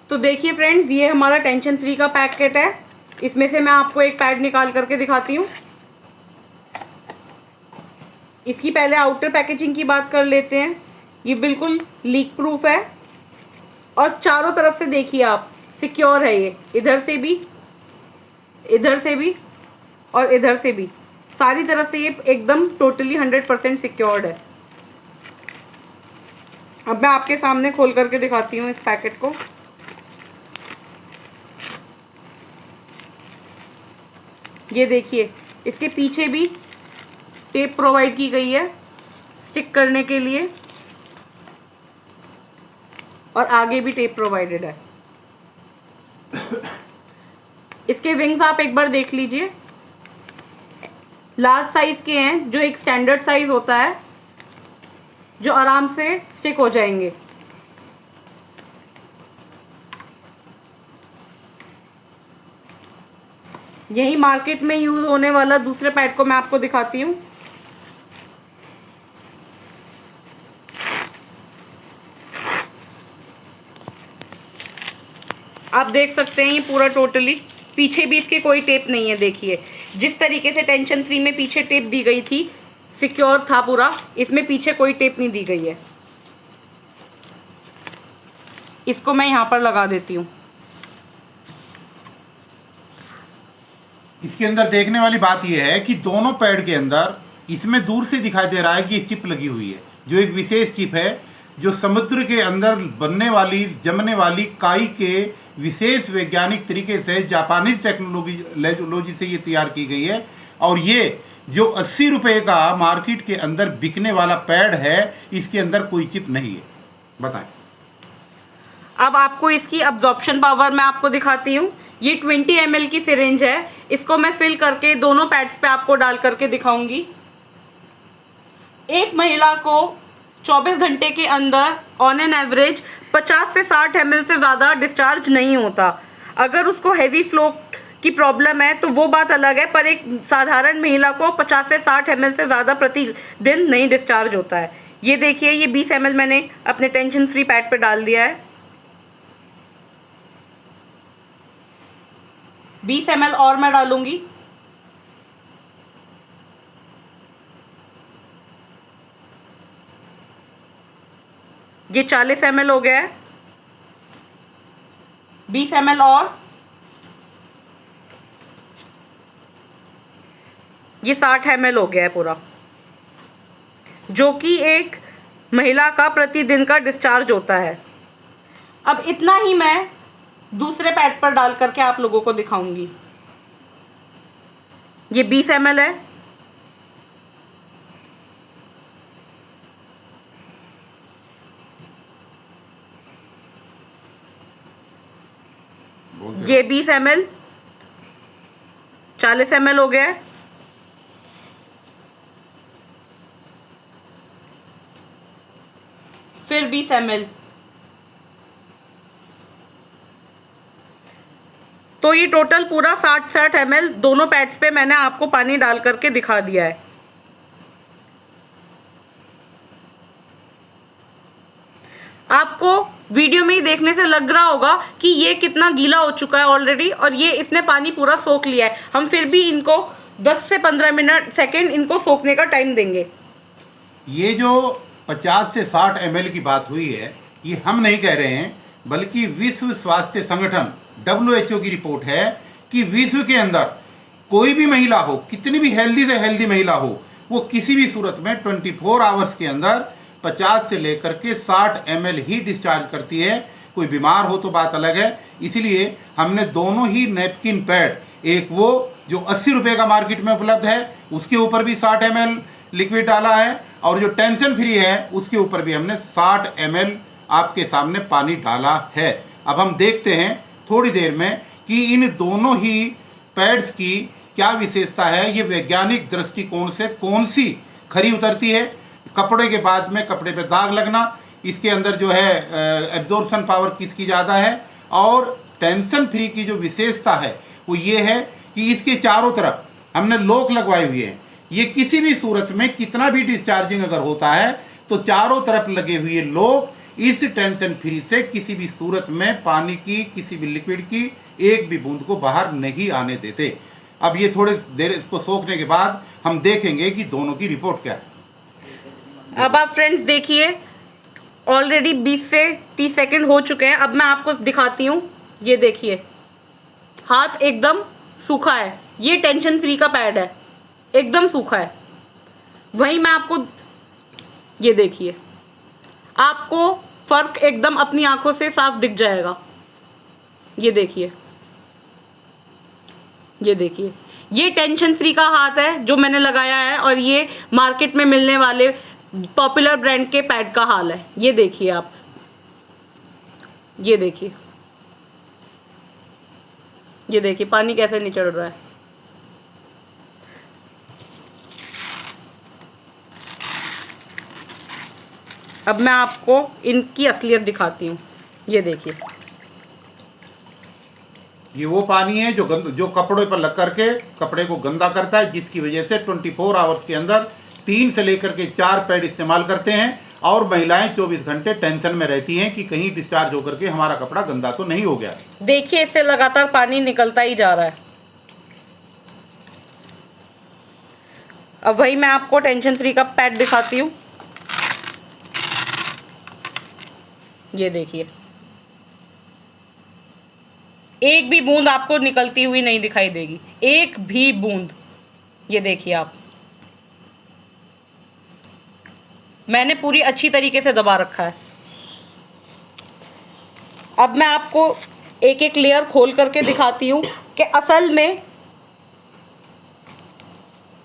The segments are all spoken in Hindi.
तो देखिए फ्रेंड्स, ये हमारा टेंशन फ्री का पैकेट है। इसमें से मैं आपको एक पैड निकाल करके दिखाती हूँ। इसकी पहले आउटर पैकेजिंग की बात कर लेते हैं। ये बिल्कुल लीक प्रूफ है और चारों तरफ से देखिए आप, सिक्योर है ये। इधर से भी, इधर से भी और इधर से भी, सारी तरफ से ये एकदम टोटली 100% सिक्योर्ड है। अब मैं आपके सामने खोल करके दिखाती हूँ इस पैकेट को। ये देखिए, इसके पीछे भी टेप प्रोवाइड की गई है स्टिक करने के लिए और आगे भी टेप प्रोवाइडेड है। इसके विंग्स आप एक बार देख लीजिए, लार्ज साइज के हैं, जो एक स्टैंडर्ड साइज होता है, जो आराम से स्टिक हो जाएंगे। यही मार्केट में यूज होने वाला दूसरे पैड को मैं आपको दिखाती हूँ। आप देख सकते हैं ये पूरा टोटली, पीछे भी इसके कोई टेप नहीं है। देखिए, जिस तरीके से टेंशन फ्री में पीछे टेप दी गई थी, सिक्योर था पूरा, इसमें पीछे कोई टेप नहीं दी गई है। इसको मैं यहाँ पर लगा देती हूँ। इसके अंदर देखने वाली बात यह है कि दोनों पैड के अंदर इसमें दूर से दिखाई दे रहा है कि ये चिप लगी हुई है, जो एक विशेष चिप है, जो समुद्र के अंदर बनने वाली, जमने वाली काई के विशेष वैज्ञानिक तरीके से जापानीज टेक्नोलॉजी से ये तैयार की गई है। और ये जो 80 रुपये का मार्केट के अंदर बिकने वाला पैड है, इसके अंदर कोई चिप नहीं है। बताएं। अब आपको इसकी अब्जॉर्प्शन पावर मैं आपको दिखाती हूँ। ये 20 ml की सिरिंज है। इसको मैं फिल करके दोनों पैड्स पे आपको डाल करके दिखाऊंगी। एक महिला को 24 घंटे के अंदर ऑन एन एवरेज 50 से 60 ml से ज़्यादा डिस्चार्ज नहीं होता। अगर उसको हैवी फ्लो की प्रॉब्लम है तो वो बात अलग है, पर एक साधारण महिला को 50 से 60 ml से ज़्यादा प्रतिदिन नहीं डिस्चार्ज होता है। ये देखिए, ये 20 ml मैंने अपने टेंशन फ्री पैड पे डाल दिया है। 20 ml और मैं डालूंगी। ये 40 ml हो गया है। 20 ml और, ये 60 ml हो गया है पूरा, जो कि एक महिला का प्रतिदिन का डिस्चार्ज होता है। अब इतना ही मैं दूसरे पैड पर डाल करके आप लोगों को दिखाऊंगी। ये 20 ml है। ये 20 ml, 40 ml हो गया है। फिर 20 ml। तो ये टोटल पूरा 60 ml दोनों पैड्स पे मैंने आपको पानी डाल करके दिखा दिया है। आपको वीडियो में ही देखने से लग रहा होगा कि ये कितना गीला हो चुका है ऑलरेडी, और ये इसने पानी पूरा सोख लिया है। हम फिर भी इनको 10 से 15 सेकेंड इनको सोखने का टाइम देंगे। ये जो 50 से 60 ml की बात हुई है, ये हम नहीं कह रहे हैं, बल्कि विश्व स्वास्थ्य संगठन WHO की रिपोर्ट है कि विश्व के अंदर कोई भी महिला हो, कितनी भी हेल्दी से हेल्दी महिला हो, वो किसी भी सूरत में 24 आवर्स के अंदर 50 से लेकर के 60 ml ही डिस्चार्ज करती है। कोई बीमार हो तो बात अलग है। इसलिए हमने दोनों ही नैपकिन पैड, एक वो जो 80 रुपये का मार्केट में उपलब्ध है, उसके ऊपर भी 60 ml लिक्विड डाला है, और जो टेंशन फ्री है उसके ऊपर भी हमने 60 ml आपके सामने पानी डाला है। अब हम देखते हैं थोड़ी देर में कि इन दोनों ही पैड्स की क्या विशेषता है, ये वैज्ञानिक दृष्टिकोण से कौन सी खरी उतरती है। कपड़े के बाद में कपड़े पे दाग लगना, इसके अंदर जो है एब्जॉर्प्शन पावर किसकी ज़्यादा है, और टेंशन फ्री की जो विशेषता है वो ये है कि इसके चारों तरफ हमने लॉक लगवाए हुए हैं। ये किसी भी सूरत में कितना भी डिस्चार्जिंग अगर होता है तो चारों तरफ लगे हुए लॉक इस टेंशन फ्री से किसी भी सूरत में पानी की, किसी भी लिक्विड की एक भी बूंद को बाहर नहीं आने देते। अब ये थोड़े देर इसको सोखने के बाद हम देखेंगे कि दोनों की रिपोर्ट क्या है। अब आप फ्रेंड्स देखिए, ऑलरेडी 20 से 30 सेकंड हो चुके हैं। अब मैं आपको दिखाती हूँ, ये देखिए हाथ एकदम सूखा है। ये टेंशन फ्री का पैड है, एकदम सूखा है। वहीं मैं आपको, ये देखिए, आपको फर्क एकदम अपनी आंखों से साफ दिख जाएगा। ये देखिए, ये देखिए, ये टेंशन फ्री का हाथ है जो मैंने लगाया है, और ये मार्केट में मिलने वाले पॉपुलर ब्रांड के पैड का हाल है। ये देखिए आप, ये देखिए, ये देखिए पानी कैसे निचड़ रहा है। अब मैं आपको इनकी असलियत दिखाती हूँ। ये देखिए, ये वो पानी है जो कपड़े पर लग करके कपड़े को गंदा करता है, जिसकी वजह से 24 आवर्स के अंदर 3 से लेकर के 4 पैड इस्तेमाल करते हैं, और महिलाएं 24 घंटे टेंशन में रहती हैं कि कहीं डिस्चार्ज होकर के हमारा कपड़ा गंदा तो नहीं हो गया। देखिए इससे लगातार पानी निकलता ही जा रहा है। अब वही मैं आपको टेंशन फ्री का पैड दिखाती हूँ। ये देखिए, एक भी बूंद आपको निकलती हुई नहीं दिखाई देगी, एक भी बूंद। ये देखिए आप, मैंने पूरी अच्छी तरीके से दबा रखा है। अब मैं आपको एक एक लेयर खोल करके दिखाती हूँ कि असल में,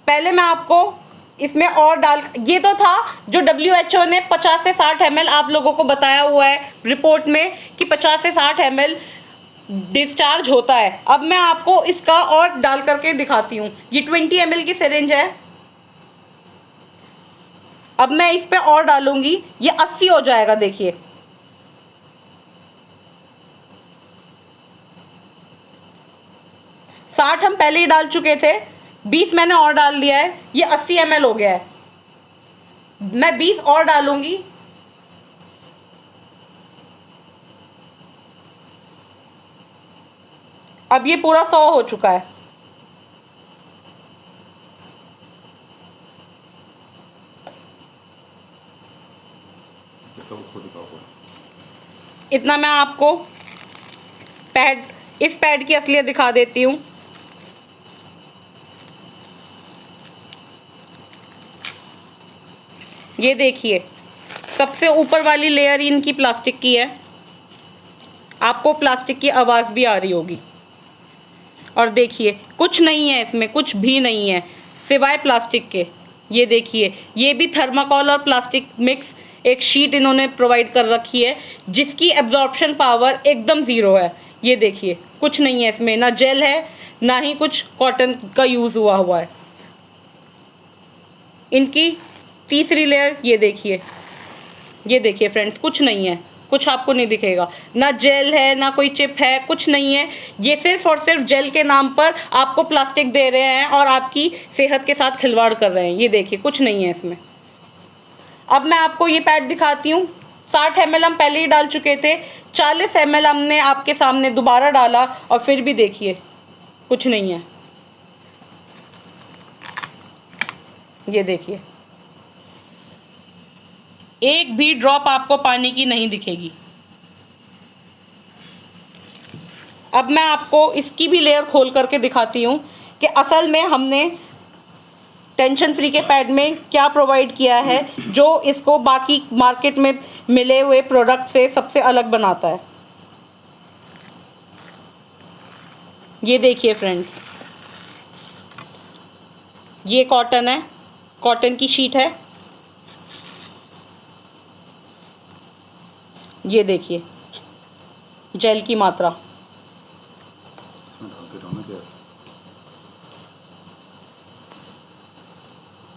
पहले मैं आपको इसमें और डाल, ये तो था जो WHO ने 50 से 60 ml आप लोगों को बताया हुआ है रिपोर्ट में कि 50 से 60 ml डिस्चार्ज होता है। अब मैं आपको इसका और डाल करके दिखाती हूँ। ये 20 ml की सिरिंज है। अब मैं इस पे और डालूंगी, ये 80 हो जाएगा। देखिए, साठ हम पहले ही डाल चुके थे, 20 मैंने और डाल दिया है, ये 80 ml हो गया है। मैं 20 और डालूंगी। अब ये पूरा 100 हो चुका है। इतना मैं आपको पैड, इस पैड की असलियत दिखा देती हूँ। ये देखिए, सबसे ऊपर वाली लेयर इनकी प्लास्टिक की है। आपको प्लास्टिक की आवाज़ भी आ रही होगी। और देखिए, कुछ नहीं है इसमें, कुछ भी नहीं है सिवाय प्लास्टिक के। ये देखिए, ये भी थर्माकोल और प्लास्टिक मिक्स एक शीट इन्होंने प्रोवाइड कर रखी है, जिसकी एब्जॉर्प्शन पावर एकदम ज़ीरो है। ये देखिए, कुछ नहीं है इसमें, ना जेल है ना ही कुछ कॉटन का यूज़ हुआ है। इनकी तीसरी लेयर, ये देखिए फ्रेंड्स, कुछ नहीं है, कुछ आपको नहीं दिखेगा, ना जेल है ना कोई चिप है, कुछ नहीं है। ये सिर्फ और सिर्फ जेल के नाम पर आपको प्लास्टिक दे रहे हैं और आपकी सेहत के साथ खिलवाड़ कर रहे हैं। ये देखिए, कुछ नहीं है इसमें। अब मैं आपको ये पैड दिखाती हूँ। 60 ml हम पहले ही डाल चुके थे, 40 ml हमने आपके सामने दोबारा डाला, और फिर भी देखिए कुछ नहीं है। ये देखिए, एक भी ड्रॉप आपको पानी की नहीं दिखेगी। अब मैं आपको इसकी भी लेयर खोल करके दिखाती हूँ कि असल में हमने टेंशन फ्री के पैड में क्या प्रोवाइड किया है, जो इसको बाकी मार्केट में मिले हुए प्रोडक्ट से सबसे अलग बनाता है। ये देखिए फ्रेंड्स, ये कॉटन है, कॉटन की शीट है। ये देखिए जेल की मात्रा।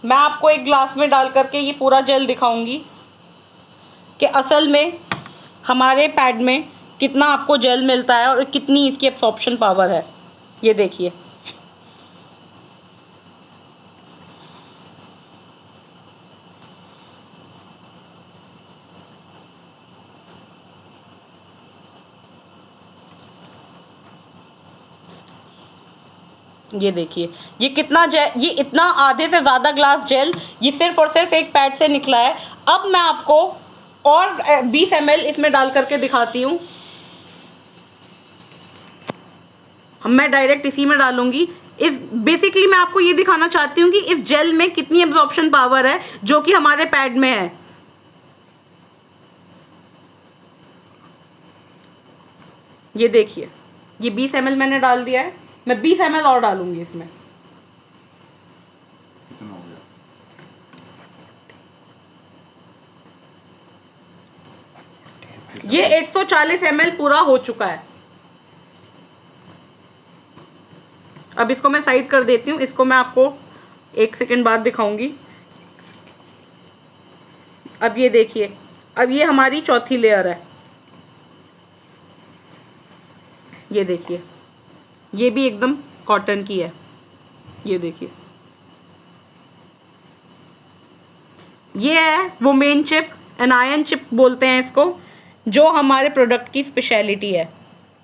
मैं आपको एक ग्लास में डाल करके ये पूरा जेल दिखाऊंगी कि असल में हमारे पैड में कितना आपको जेल मिलता है और कितनी इसकी एब्सॉर्प्शन पावर है। ये देखिए, ये देखिए ये कितना जेल, ये इतना आधे से ज़्यादा ग्लास जेल ये सिर्फ और सिर्फ एक पैड से निकला है। अब मैं आपको और 20 ml इसमें डाल करके दिखाती हूँ। मैं डायरेक्ट इसी में डालूंगी। इस बेसिकली मैं आपको ये दिखाना चाहती हूँ कि इस जेल में कितनी एब्जॉर्प्शन पावर है जो कि हमारे पैड में है। ये देखिए ये 20 ml मैंने डाल दिया है, मैं 20 ml और डालूंगी इसमें। कितना हो गया? ये 140 ml पूरा हो चुका है। अब इसको मैं साइड कर देती हूँ, इसको मैं आपको 1 सेकंड बाद दिखाऊंगी। अब ये देखिए, अब ये हमारी चौथी लेयर है। ये देखिए ये भी एकदम कॉटन की है। ये देखिए ये है वो मेन चिप, एनायन चिप बोलते हैं इसको, जो हमारे प्रोडक्ट की स्पेशलिटी है।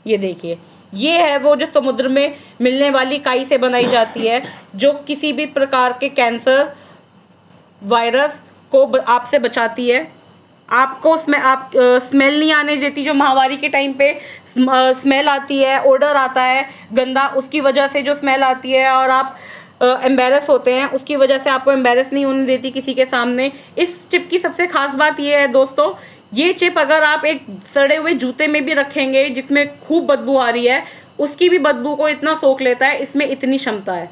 ये देखिए ये है वो जो समुद्र में मिलने वाली काई से बनाई जाती है, जो किसी भी प्रकार के कैंसर वायरस को आपसे बचाती है। आपको उसमें आप स्मेल नहीं आने देती, जो महामारी के टाइम पे स्मेल आती है, ओडर आता है गंदा, उसकी वजह से जो स्मेल आती है और आप एम्बेरस होते हैं, उसकी वजह से आपको एम्बेरस नहीं होने देती किसी के सामने। इस चिप की सबसे खास बात ये है दोस्तों, ये चिप अगर आप एक सड़े हुए जूते में भी रखेंगे जिसमें खूब बदबू आ रही है, उसकी भी बदबू को इतना सोख लेता है। इसमें इतनी क्षमता है,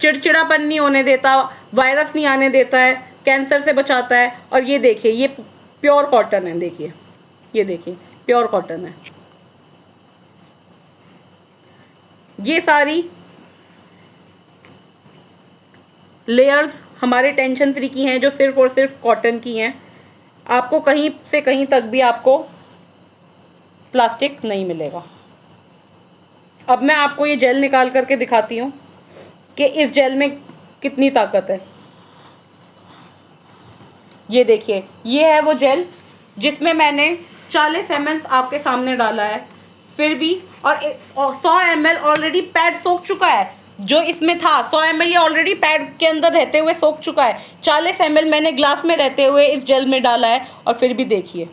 चिड़चिड़ापन नहीं होने देता, वायरस नहीं आने देता है, कैंसर से बचाता है। और ये देखिए ये प्योर कॉटन है। देखिए ये देखिए प्योर कॉटन है। ये सारी लेयर्स हमारे टेंशन फ्री की हैं, जो सिर्फ और सिर्फ कॉटन की हैं। आपको कहीं से कहीं तक भी आपको प्लास्टिक नहीं मिलेगा। अब मैं आपको ये जेल निकाल करके दिखाती हूँ कि इस जेल में कितनी ताकत है। ये देखिए ये है वो जेल जिसमें मैंने 40 ml आपके सामने डाला है, फिर भी और 100 ml ऑलरेडी पैड सोख चुका है। जो इसमें था 100 ml ये ऑलरेडी पैड के अंदर रहते हुए सोख चुका है। 40 ml मैंने ग्लास में रहते हुए इस जेल में डाला है, और फिर भी देखिए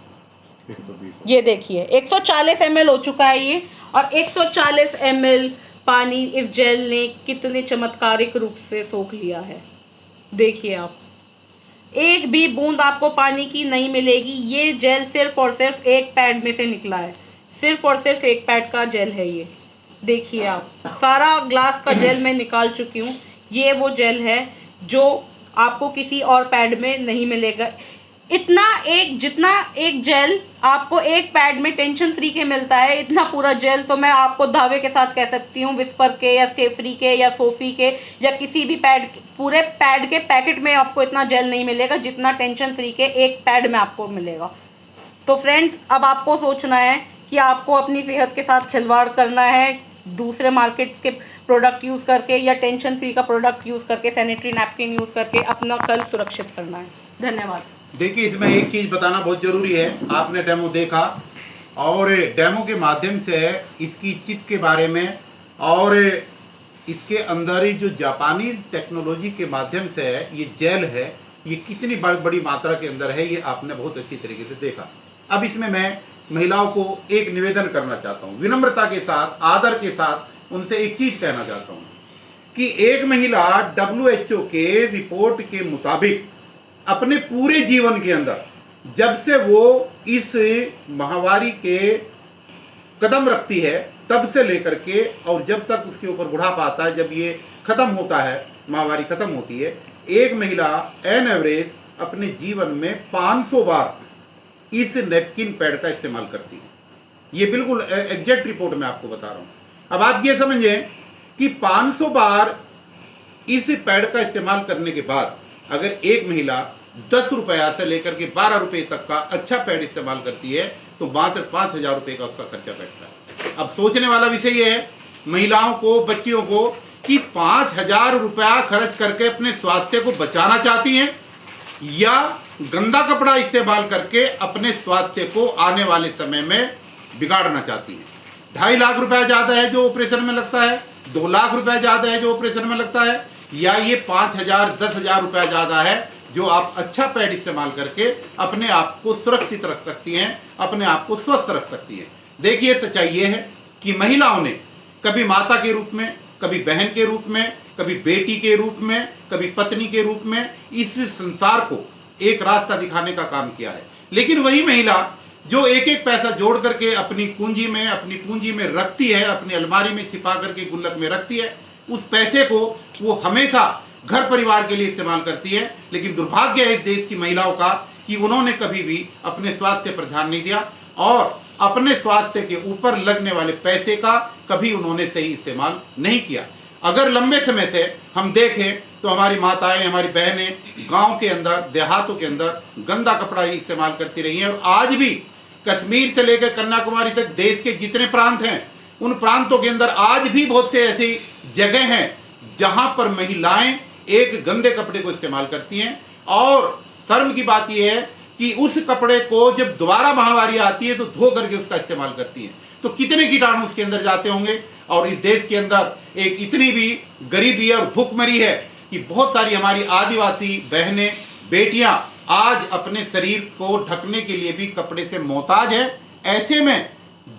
ये देखिए 140 ml हो चुका है ये, और 140 ml पानी इस जेल ने कितने चमत्कारिक रूप से सोख लिया है। देखिए आप, एक भी बूंद आपको पानी की नहीं मिलेगी। ये जेल सिर्फ और सिर्फ एक पैड में से निकला है, सिर्फ और सिर्फ एक पैड का जेल है ये। देखिए आप, सारा ग्लास का जेल मैं निकाल चुकी हूँ। ये वो जेल है जो आपको किसी और पैड में नहीं मिलेगा। इतना एक जितना एक जेल आपको एक पैड में टेंशन फ्री के मिलता है, इतना पूरा जेल तो मैं आपको दावे के साथ कह सकती हूँ विस्पर के या स्टे फ्री के या सोफी के या किसी भी पैड, पूरे पैड के पैकेट में आपको इतना जेल नहीं मिलेगा जितना टेंशन फ्री के एक पैड में आपको मिलेगा। तो फ्रेंड्स, अब आपको सोचना है कि आपको अपनी सेहत के साथ खिलवाड़ करना है दूसरे मार्केट्स के प्रोडक्ट यूज़ करके या टेंशन फ्री का प्रोडक्ट यूज़ करके, सैनिटरी नैपकिन यूज़ करके अपना कल सुरक्षित करना है। धन्यवाद। देखिए, इसमें एक चीज़ बताना बहुत ज़रूरी है। आपने डेमो देखा और डेमो के माध्यम से इसकी चिप के बारे में और इसके अंदर ही जो जापानीज़ टेक्नोलॉजी के माध्यम से ये जेल है, ये कितनी बड़ी मात्रा के अंदर है, ये आपने बहुत अच्छी तरीके से देखा। अब इसमें मैं महिलाओं को एक निवेदन करना चाहता हूँ, विनम्रता के साथ, आदर के साथ उनसे एक चीज़ कहना चाहता हूँ कि एक महिला WHO के रिपोर्ट के मुताबिक अपने पूरे जीवन के अंदर जब से वो इस महामारी के कदम रखती है तब से लेकर के और जब तक उसके ऊपर बुढ़ापा आता है, जब ये ख़त्म होता है, महामारी ख़त्म होती है, एक महिला एन एवरेज अपने जीवन में 500 बार इस नैपकिन पैड का इस्तेमाल करती है। ये बिल्कुल एग्जैक्ट रिपोर्ट मैं आपको बता रहा हूँ। अब आप ये समझें कि 500 बार इस पैड का इस्तेमाल करने के बाद अगर एक महिला 10 रुपया से लेकर के 12 रुपये तक का अच्छा पैड इस्तेमाल करती है तो मात्र 5,000 रुपये का उसका खर्चा बैठता है। अब सोचने वाला विषय ये है महिलाओं को, बच्चियों को, कि 5,000 रुपया खर्च करके अपने स्वास्थ्य को बचाना चाहती हैं या गंदा कपड़ा इस्तेमाल करके अपने स्वास्थ्य को आने वाले समय में बिगाड़ना चाहती हैं। 2.5 लाख रुपया ज़्यादा है जो ऑपरेशन में लगता है, 2 लाख रुपया ज़्यादा है जो ऑपरेशन में लगता है, या ये 5,000 10,000 रुपया ज़्यादा है जो आप अच्छा पैड इस्तेमाल करके अपने आप को सुरक्षित रख सकती हैं, अपने आप को स्वस्थ रख सकती हैं। देखिए, सच्चाई ये है कि महिलाओं ने कभी माता के रूप में, कभी बहन के रूप में, कभी बेटी के रूप में, कभी पत्नी के रूप में इस संसार को एक रास्ता दिखाने का काम किया है। लेकिन वही महिला जो एक एक पैसा जोड़ करके अपनी पूंजी में रखती है, अपनी अलमारी में छिपा करके गुल्लक में रखती है, उस पैसे को वो हमेशा घर परिवार के लिए इस्तेमाल करती है। लेकिन दुर्भाग्य है इस देश की महिलाओं का कि उन्होंने कभी भी अपने स्वास्थ्य पर ध्यान नहीं दिया और अपने स्वास्थ्य के ऊपर लगने वाले पैसे का कभी उन्होंने सही इस्तेमाल नहीं किया। अगर लंबे समय से हम देखें तो हमारी माताएं, हमारी बहनें गांव के अंदर, देहातों के अंदर गंदा कपड़ा ही इस्तेमाल करती रही हैं और आज भी कश्मीर से लेकर कन्याकुमारी तक देश के जितने प्रांत हैं, उन प्रांतों के अंदर आज भी बहुत से ऐसी जगह हैं जहां पर महिलाएं एक गंदे कपड़े को इस्तेमाल करती हैं। और शर्म की बात यह है कि उस कपड़े को जब दोबारा महामारी आती है तो धो करके उसका इस्तेमाल करती हैं। तो कितने कीटाणु उसके अंदर जाते होंगे। और इस देश के अंदर एक इतनी भी गरीबी और भूखमरी है कि बहुत सारी हमारी आदिवासी बहनें, बेटियां आज अपने शरीर को ढकने के लिए भी कपड़े से मोहताज है। ऐसे में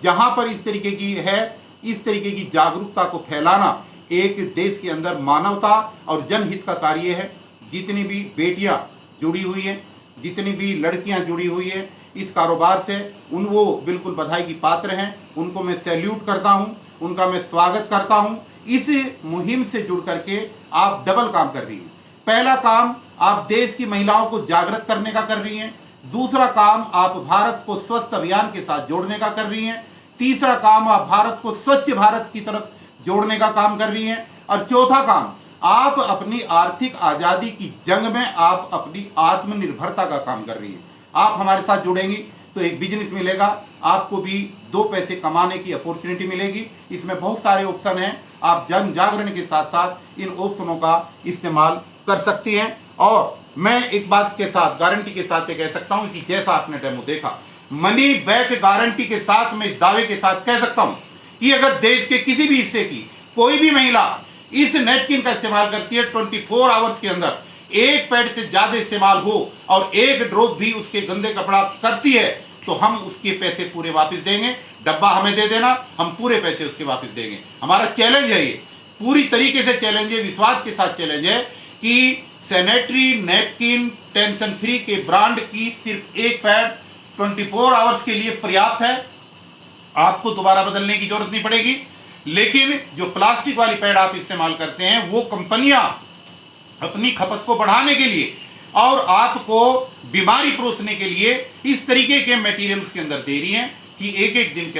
जहां पर इस तरीके की है, इस तरीके की जागरूकता को फैलाना एक देश के अंदर मानवता और जनहित का कार्य है। जितनी भी बेटियां जुड़ी हुई हैं, जितनी भी लड़कियां जुड़ी हुई हैं इस कारोबार से, वो बिल्कुल बधाई की पात्र हैं। उनको मैं सैल्यूट करता हूं, उनका मैं स्वागत करता हूं। इस मुहिम से जुड़ करके आप डबल काम कर रही हैं। पहला काम आप देश की महिलाओं को जागृत करने का कर रही हैं, दूसरा काम आप भारत को स्वस्थ अभियान के साथ जोड़ने का कर रही हैं, तीसरा काम आप भारत को स्वच्छ भारत की तरफ जोड़ने का काम कर रही हैं, और चौथा काम आप अपनी आर्थिक आज़ादी की जंग में आप अपनी आत्मनिर्भरता का काम कर रही हैं। आप हमारे साथ जुड़ेंगी तो एक बिजनेस मिलेगा, आपको भी 2 पैसे कमाने की अपॉर्चुनिटी मिलेगी। इसमें बहुत सारे ऑप्शन हैं, आप जन जागरण के साथ साथ इन ऑप्शनों का इस्तेमाल कर सकती हैं। और मैं एक बात के साथ, गारंटी के साथ ये कह सकता हूं कि जैसा आपने डेमो देखा, मनी बैक गारंटी के साथ मैं इस दावे के साथ कह सकता हूं कि अगर देश के किसी भी हिस्से की कोई भी महिला इस नैपकिन का इस्तेमाल करती है, 24 आवर्स के अंदर एक पैड से ज्यादा इस्तेमाल हो और एक ड्रॉप भी उसके गंदे कपड़ा करती है तो हम उसके पैसे पूरे वापस देंगे। डब्बा हमें दे देना, हम पूरे पैसे उसके वापस देंगे। हमारा चैलेंज है, ये पूरी तरीके से चैलेंज है, विश्वास के साथ चैलेंज है कि सैनिटरी नैपकिन टेंशन फ्री के ब्रांड की सिर्फ एक पैड 24 आवर्स के लिए पर्याप्त है। आपको दोबारा बदलने की जरूरत नहीं पड़ेगी। लेकिन जो प्लास्टिक वाली पैड आप इस्तेमाल करते हैं, वो कंपनियां अपनी खपत को बढ़ाने के लिए और आपको बीमारी परोसने के लिए इस तरीके के मटेरियल उसके अंदर दे रही हैं कि एक एक दिन के